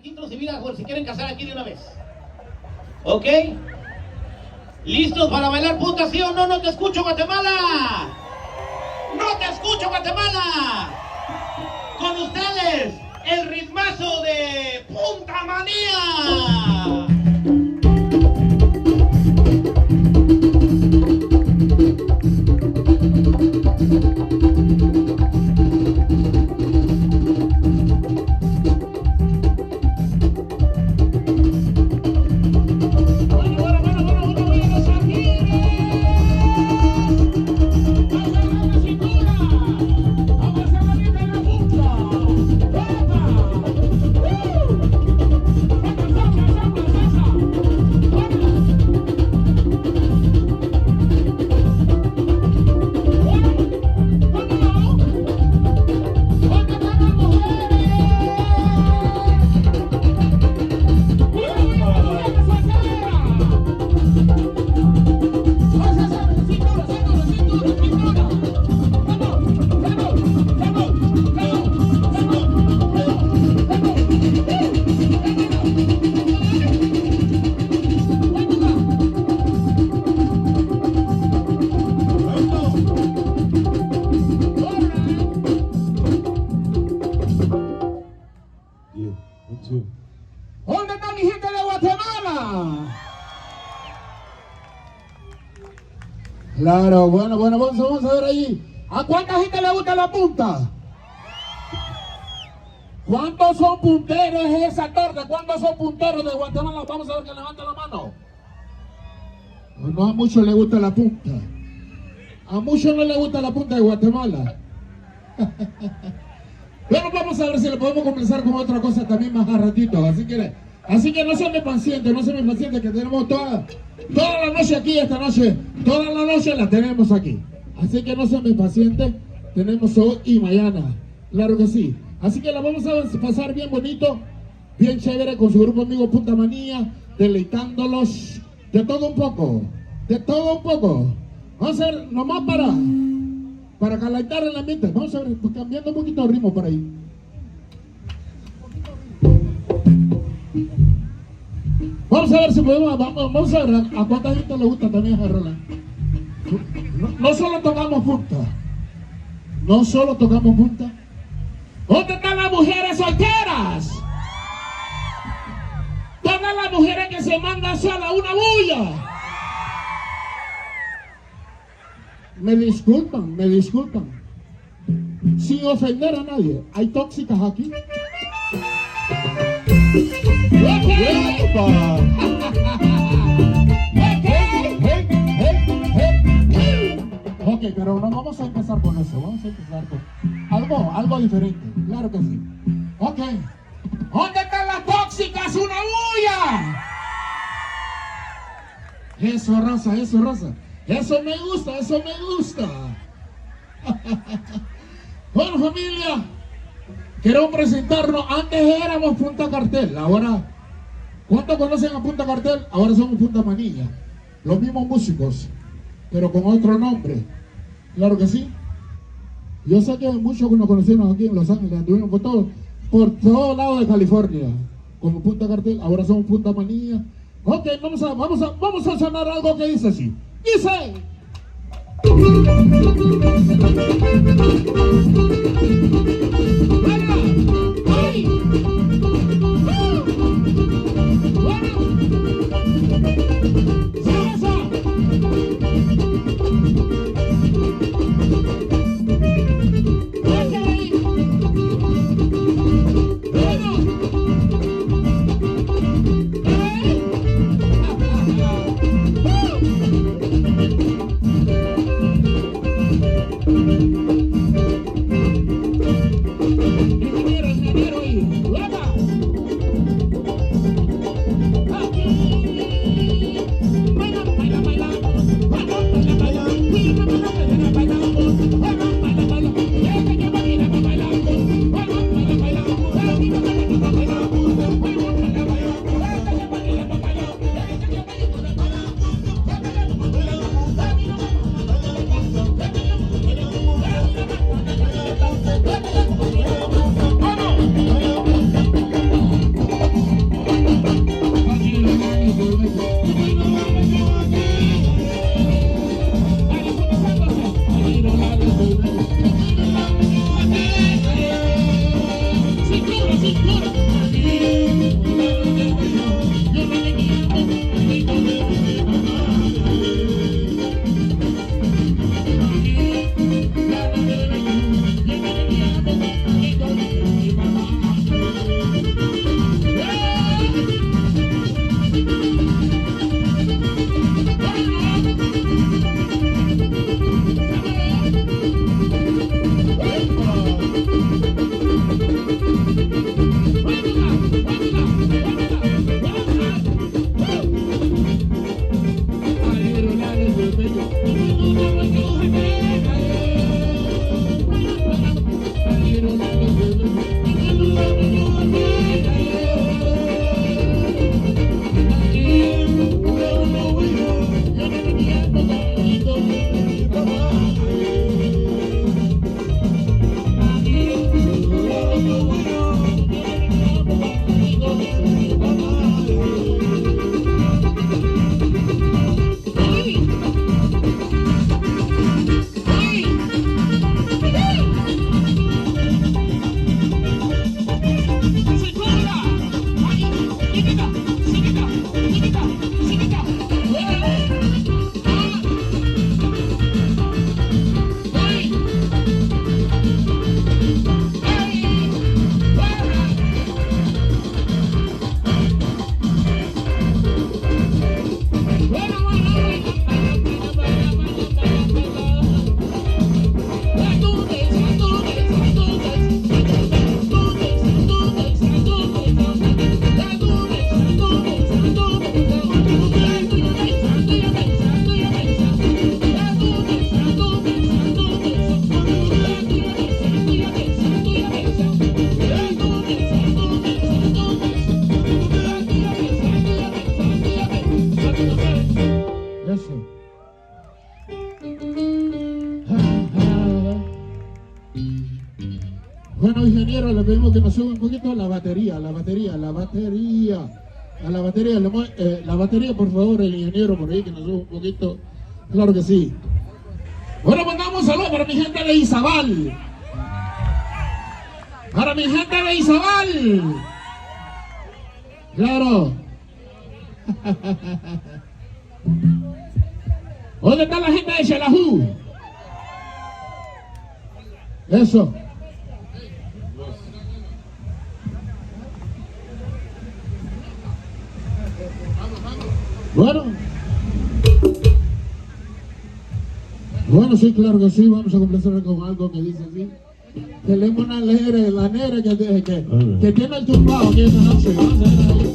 registro civil, si quieren casar aquí de una vez. ¿Ok? ¿Listos para bailar punta, sí o no? No te escucho, Guatemala. No te escucho, Guatemala. Con ustedes, el ritmazo de Punta Manía. ¿Dónde está mi gente de Guatemala? Claro, bueno, vamos a ver allí. ¿A cuánta gente le gusta la punta? ¿Cuántos son punteros en esa torre? ¿Cuántos son punteros de Guatemala? Vamos a ver que levanten la mano. No, a muchos les gusta la punta. A muchos no les gusta la punta de Guatemala. Bueno, vamos a ver si le podemos comenzar con otra cosa también más a ratito. Así que no se me paciente, que tenemos toda la noche aquí, esta noche, toda la noche la tenemos aquí. Así que no se me paciente, tenemos hoy y mañana, claro que sí. Así que la vamos a pasar bien bonito, bien chévere con su grupo amigo Punta Manía, deleitándolos de todo un poco, Vamos a ver, nomás para calentar el ambiente, vamos a ver, pues, cambiando un poquito el ritmo por ahí. Vamos a ver si podemos, vamos a ver a cuánta gente le gusta también esa rola. No solo tocamos punta, ¿Dónde están las mujeres solteras? Todas las mujeres que se mandan sola una bulla. Me disculpan. Sin ofender a nadie. ¿Hay tóxicas aquí? Ok, pero no vamos a empezar con eso. Vamos a empezar con algo diferente. Claro que sí. Ok. ¿Dónde están las tóxicas? ¡Una bulla! Eso, Rosa. Eso me gusta. Bueno, familia, quiero presentarnos. Antes éramos Punta Cartel, ahora, ¿cuántos conocen a Punta Cartel? Ahora somos Punta Manía. Los mismos músicos, pero con otro nombre. Claro que sí. Yo sé que muchos nos conocieron aquí en Los Ángeles, anduvimos por todos lados de California, como Punta Cartel, ahora somos Punta Manía. Ok, vamos a sonar algo que dice así. Dice. Bueno, ingeniero, le pedimos que nos suba un poquito la batería. A la batería, por favor, el ingeniero por ahí, que nos suba un poquito. Claro que sí. Bueno, mandamos un saludo para mi gente de Izabal. Para mi gente de Izabal. Claro. ¿Dónde está la gente de Xelajú? Eso. Bueno, sí, claro que sí, vamos a complacer con algo que dice así. Tenemos una la negra que tiene el tumbado aquí esta noche. Vamos a ver ahí.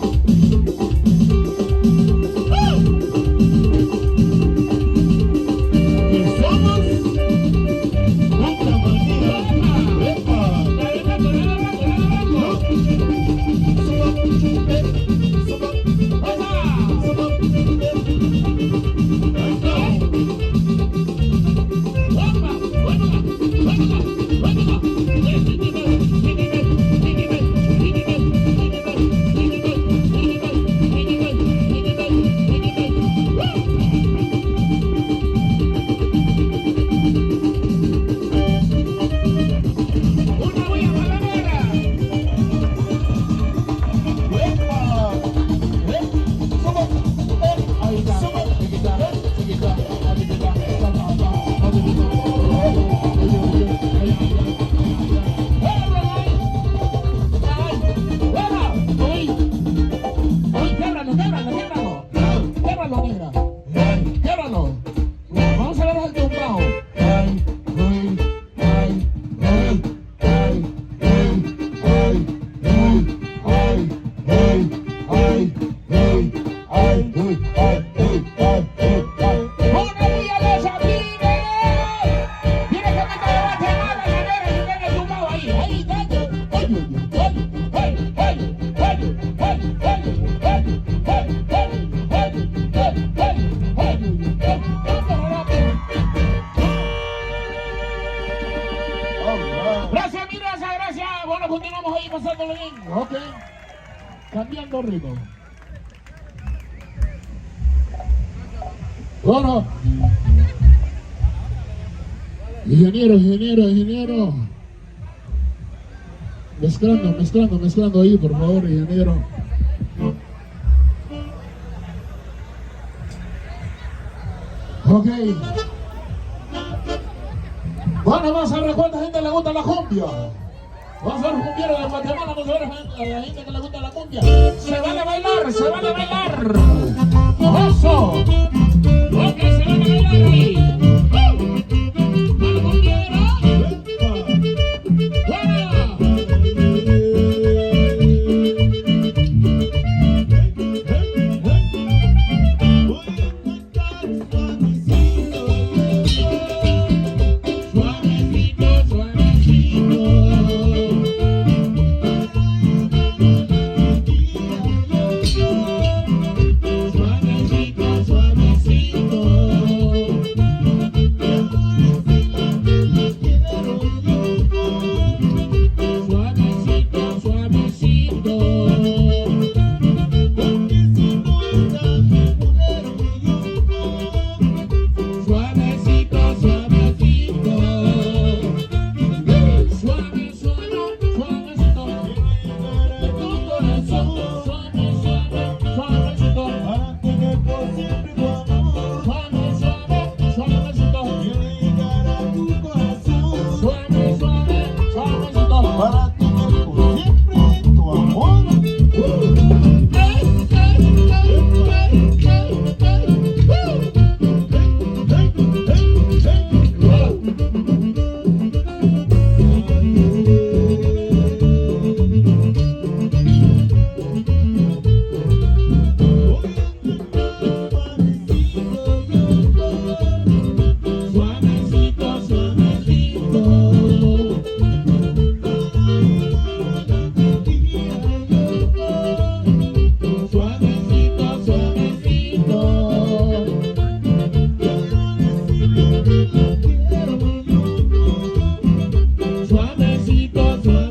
Bueno, continuamos ahí pasándolo bien. Ok. Cambiando ritmo. Bueno. Ingeniero. Mezclando ahí, por favor, ingeniero. Ok. Bueno, vamos a ver cuánta gente le gusta la cumbia. Vamos a ver cumbiero de Guatemala, vamos a ver a la gente que le gusta la cumbia. Se vale bailar. Eso. Ok, se vale bailar ahí. Suavecito.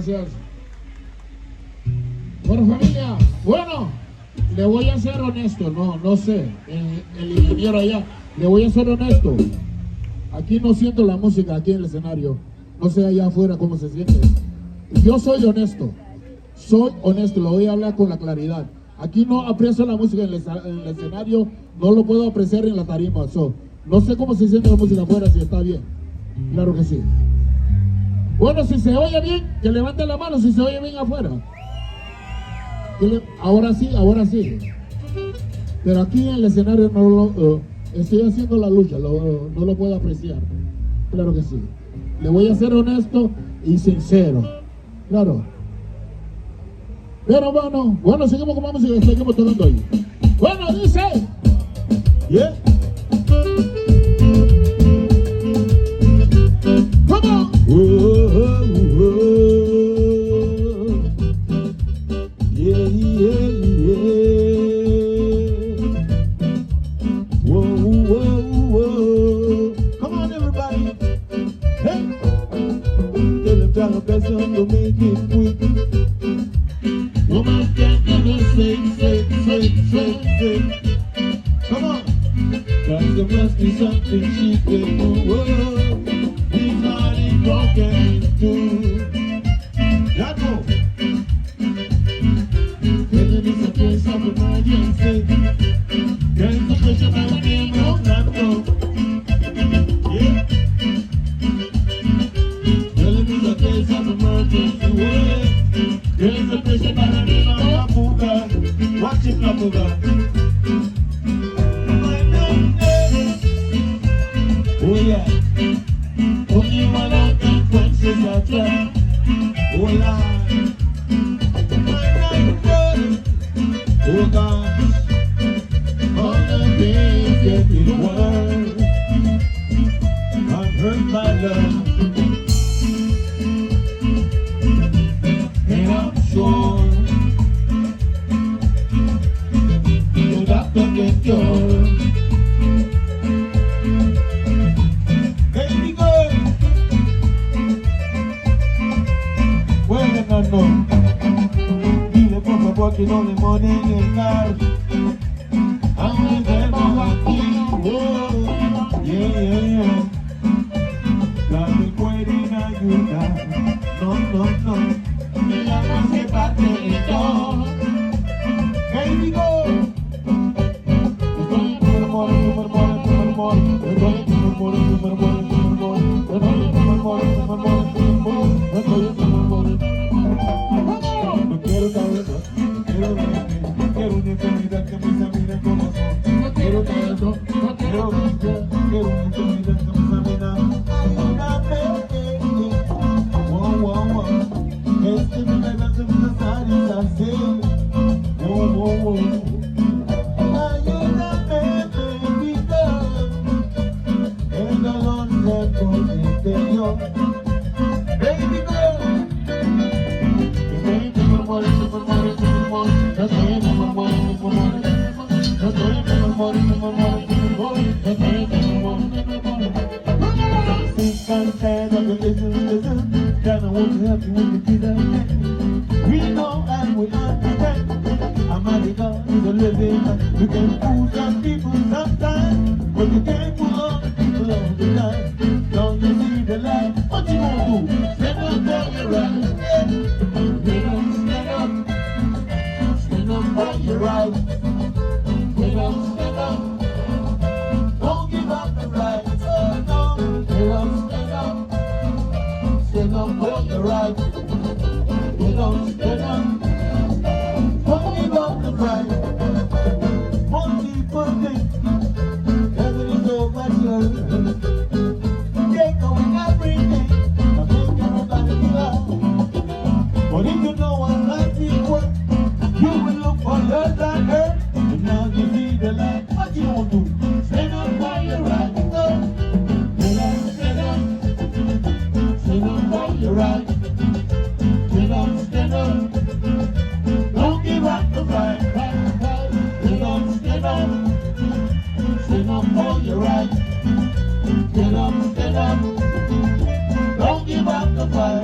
Gracias. Bueno, familia, bueno, le voy a ser honesto, no sé, el ingeniero allá, le voy a ser honesto. Aquí no siento la música, aquí en el escenario, no sé allá afuera cómo se siente. Yo soy honesto, lo voy a hablar con la claridad. Aquí no aprecio la música en el escenario, no lo puedo apreciar en la tarima. No sé cómo se siente la música afuera, si está bien. Claro que sí. Bueno, si se oye bien, que levante la mano si se oye bien afuera. Ahora sí. Pero aquí en el escenario estoy haciendo la lucha, no lo puedo apreciar. Claro que sí. Le voy a ser honesto y sincero. Claro. Pero bueno, seguimos con más música y seguimos tocando ahí. Bueno, dice. Yeah. Come on. Yeah. Whoa. Come on, everybody. Hey. Tell them try the best to make it quick. Woman can't say. Come on. Cause there must be something she can do. Whoa. He's not in broken into. Y'all know. When it is a case of emergency, there's a patient by the name of Nato. Yeah. When it is a case of emergency, yeah. There's a patient by the name of Napuga. Watch it, Napuga. Oh yeah. Only one of the punches are trapped. Oh Lord. Oh gosh. All the things getting worse. I'm hurt by love. And I'm sure the doctor can cure. Baby girl. Well, no. Working on the morning and cars. I'm with them walking. Whoa, yeah. Dame pueden ayudar. No. Mira, no se parte esto. Baby go. Estoy quiero una enfermedad que me examine el corazón. No quiero tanto, no quiero una enfermedad que me examina. Wow. Este milagro es necesario hacer. Wow. Ayúdame, baby girl. El dolor de por mi interior. Baby girl. God, I want to help you when you get that. We know and we understand. Almighty God is a living God. You can fool some people sometimes, but you can't fool all the people all the time. Don't you see the light? What you gonna do? Stand up for your right. Stand up for your right. Stand up. Don't give up the fight. Oh no. Stand up. Stand up for your right. Stand up. Don't give up the fight. Most people think that it is over your head. They're going everything to make everybody give up. But if you know what life is worth, you will look for yours and hurt. And now you see the light. What you gonna do? Stand up for your right. Stand up for your right. Stand up. Don't give up the fight. Stand up. Stand up for your right. Stand up. Don't give up the fight.